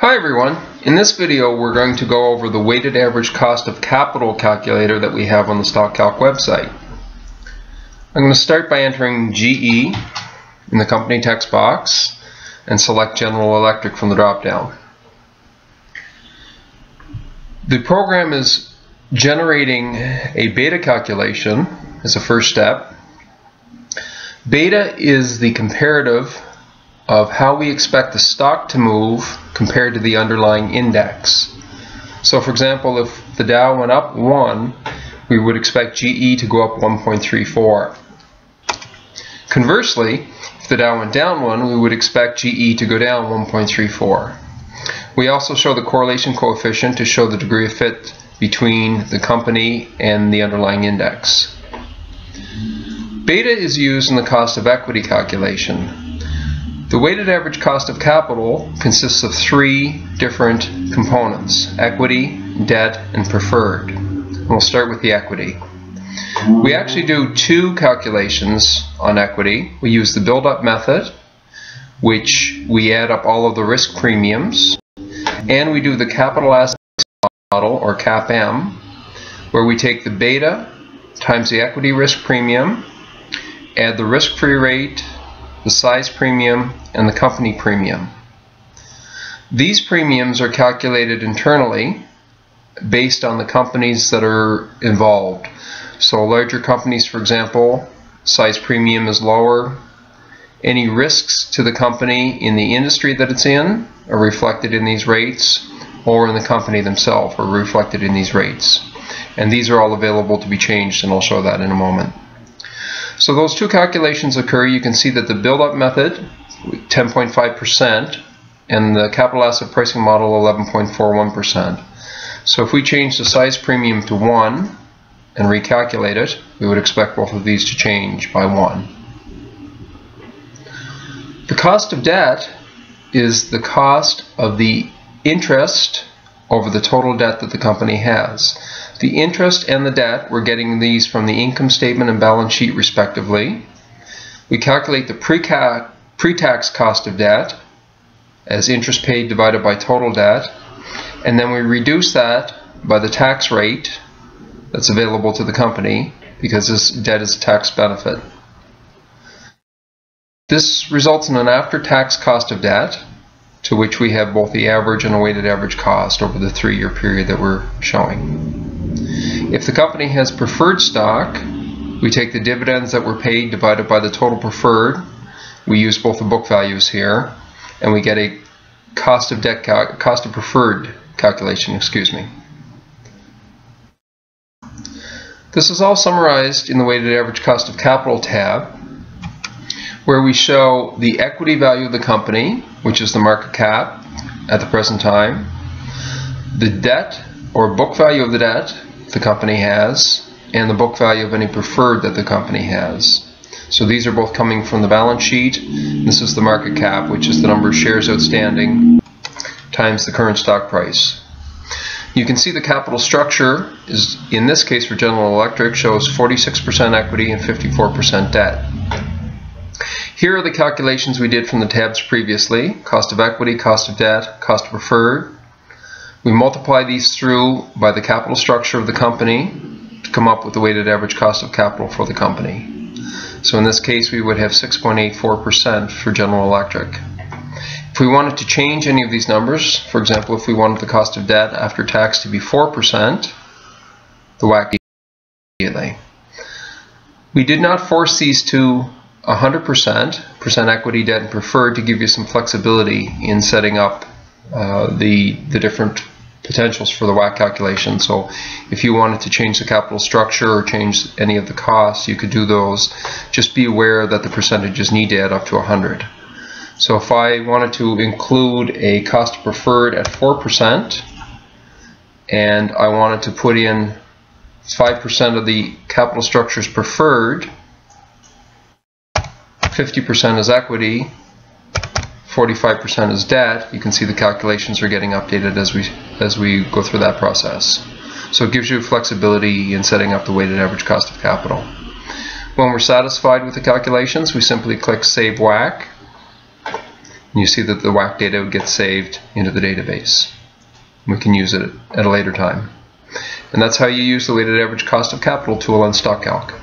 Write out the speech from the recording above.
Hi everyone, in this video we're going to go over the weighted average cost of capital calculator that we have on the Stockcalc website. I'm going to start by entering GE in the company text box and select General Electric from the drop down. The program is generating a beta calculation as a first step. Beta is the comparative of how we expect the stock to move compared to the underlying index. So for example, if the Dow went up 1, we would expect GE to go up 1.34. Conversely, if the Dow went down 1, we would expect GE to go down 1.34. We also show the correlation coefficient to show the degree of fit between the company and the underlying index. Beta is used in the cost of equity calculation. The weighted average cost of capital consists of 3 different components: equity, debt, and preferred. And we'll start with the equity. We actually do 2 calculations on equity. We use the build-up method, which we add up all of the risk premiums, and we do the capital asset model, or CAPM, where we take the beta times the equity risk premium, add the risk-free rate, the size premium, and the company premium. These premiums are calculated internally based on the companies that are involved. So larger companies, for example, size premium is lower. Any risks to the company in the industry that it's in are reflected in these rates, or in the company themselves are reflected in these rates. And these are all available to be changed, and I'll show that in a moment. So those 2 calculations occur. You can see that the build-up method, 10.5%, and the capital asset pricing model, 11.41%. So if we change the size premium to 1 and recalculate it, we would expect both of these to change by 1. The cost of debt is the cost of the interest over the total debt that the company has. The interest and the debt, we're getting these from the income statement and balance sheet respectively. We calculate the pre-tax cost of debt as interest paid divided by total debt, and then we reduce that by the tax rate that's available to the company, because this debt is a tax benefit. This results in an after-tax cost of debt, to which we have both the average and a weighted average cost over the 3-year period that we're showing. If the company has preferred stock, we take the dividends that were paid divided by the total preferred. We use both the book values here, and we get a cost of preferred calculation, This is all summarized in the weighted average cost of capital tab, where we show the equity value of the company, which is the market cap at the present time, the debt or book value of the debt the company has, and the book value of any preferred that the company has. So these are both coming from the balance sheet. This is the market cap, which is the number of shares outstanding times the current stock price. You can see the capital structure is, in this case for General Electric, shows 46% equity and 54% debt. Here are the calculations we did from the tabs previously: cost of equity, cost of debt, cost of preferred. We multiply these through by the capital structure of the company to come up with the weighted average cost of capital for the company. So in this case we would have 6.84% for General Electric. If we wanted to change any of these numbers, for example, if we wanted the cost of debt after tax to be 4%, the WACC immediately. We did not force these to 100% equity, debt, and preferred to give you some flexibility in setting up the different potentials for the WACC calculation. So if you wanted to change the capital structure or change any of the costs, you could do those. Just be aware that the percentages need to add up to 100. So if I wanted to include a cost of preferred at 4%, and I wanted to put in 5% of the capital structure's preferred, 50% is equity, 45% is debt, you can see the calculations are getting updated as we go through that process. So it gives you flexibility in setting up the weighted average cost of capital. When we're satisfied with the calculations, we simply click Save WACC. And you see that the WACC data gets saved into the database. We can use it at a later time. And that's how you use the weighted average cost of capital tool on Stockcalc.